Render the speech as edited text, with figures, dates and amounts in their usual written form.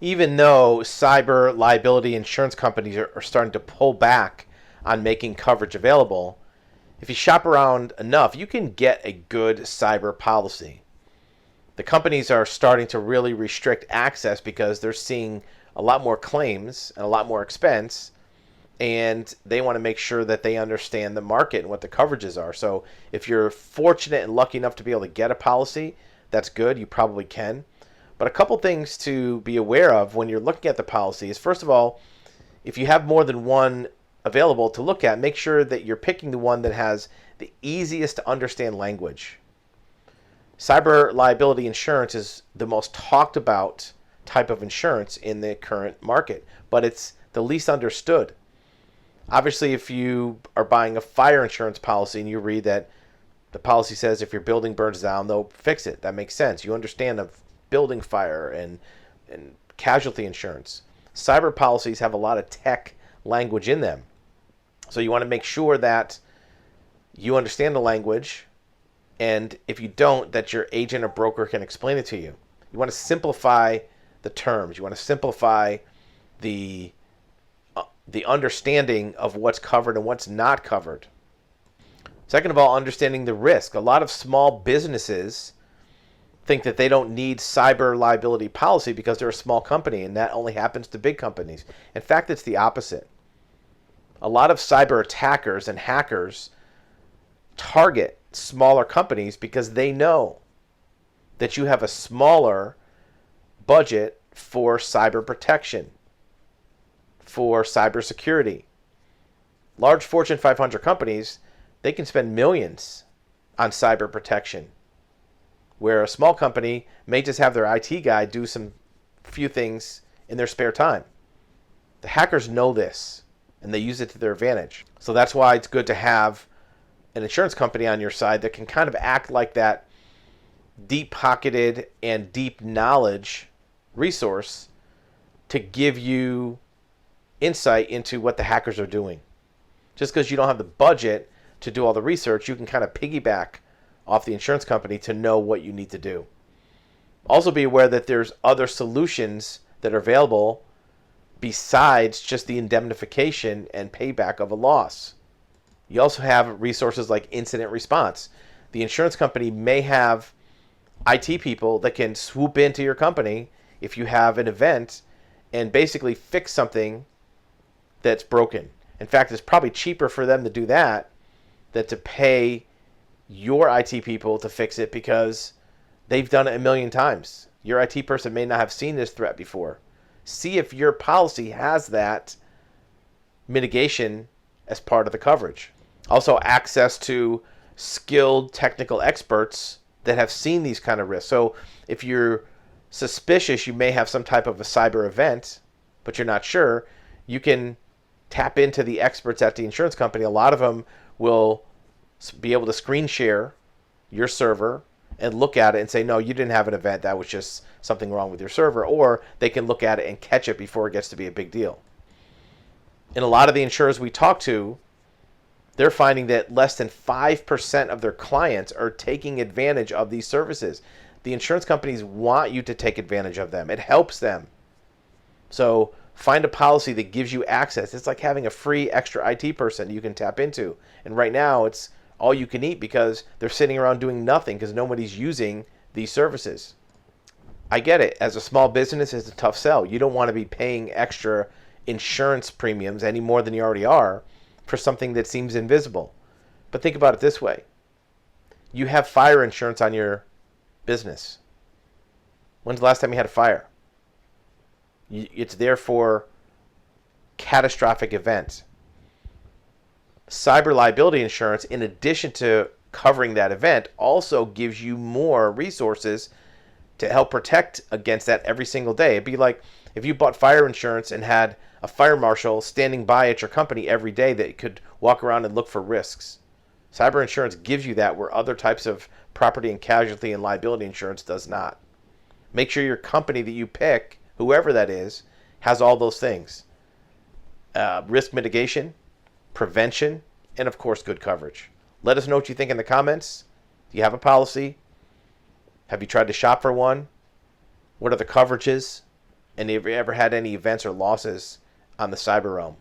even though cyber liability insurance companies are starting to pull back on making coverage available, if you shop around enough, you can get a good cyber policy. The companies are starting to really restrict access because they're seeing a lot more claims and a lot more expense, and they want to make sure that they understand the market and what the coverages are. So if you're fortunate and lucky enough to be able to get a policy, that's good. You probably can. But a couple things to be aware of when you're looking at the policy is, first of all, if you have more than one available to look at, make sure that you're picking the one that has the easiest to understand language. Cyber liability insurance is the most talked about type of insurance in the current market, but it's the least understood. Obviously, if you are buying a fire insurance policy and you read that the policy says if your building burns down, they'll fix it. That makes sense. You understand a building fire and casualty insurance. Cyber policies have a lot of tech language in them. So you want to make sure that you understand the language, and if you don't, that your agent or broker can explain it to you. You want to simplify the terms. You want to simplify the understanding of what's covered and what's not covered. Second of all, understanding the risk. A lot of small businesses think that they don't need cyber liability policy because they're a small company, and that only happens to big companies. In fact, it's the opposite. A lot of cyber attackers and hackers target smaller companies because they know that you have a smaller budget for cyber protection, for cybersecurity. Large Fortune 500 companies, they can spend millions on cyber protection, where a small company may just have their IT guy do some few things in their spare time. The hackers know this, and they use it to their advantage. So that's why it's good to have an insurance company on your side that can kind of act like that deep-pocketed and deep knowledge resource to give you insight into what the hackers are doing. Just because you don't have the budget to do all the research, you can kind of piggyback off the insurance company to know what you need to do. Also be aware that there's other solutions that are available besides just the indemnification and payback of a loss. You also have resources like incident response. The insurance company may have IT people that can swoop into your company if you have an event and basically fix something that's broken. In fact, it's probably cheaper for them to do that than to pay your IT people to fix it because they've done it a million times. Your IT person may not have seen this threat before. See if your policy has that mitigation as part of the coverage. Also, access to skilled technical experts that have seen these kind of risks. So if you're suspicious you may have some type of a cyber event, but you're not sure, you can tap into the experts at the insurance company. A lot of them will be able to screen share your server and look at it and say, no, you didn't have an event. That was just something wrong with your server. Or they can look at it and catch it before it gets to be a big deal. In a lot of the insurers we talk to, they're finding that less than 5% of their clients are taking advantage of these services. The insurance companies want you to take advantage of them. It helps them. So find a policy that gives you access. It's like having a free extra IT person you can tap into. And right now it's all you can eat because they're sitting around doing nothing because nobody's using these services. I get it. As a small business, it's a tough sell. You don't want to be paying extra insurance premiums any more than you already are for something that seems invisible. But think about it this way. You have fire insurance on your business. When's the last time you had a fire? It's there for catastrophic events. Cyber liability insurance, in addition to covering that event, also gives you more resources to help protect against that every single day. It'd be like if you bought fire insurance and had a fire marshal standing by at your company every day that could walk around and look for risks. Cyber insurance gives you that where other types of property and casualty and liability insurance does not. Make sure your company that you pick, whoever that is, has all those things. Risk mitigation, prevention, and of course, good coverage. Let us know what you think in the comments. Do you have a policy? Have you tried to shop for one? What are the coverages? And have you ever had any events or losses on the cyber realm?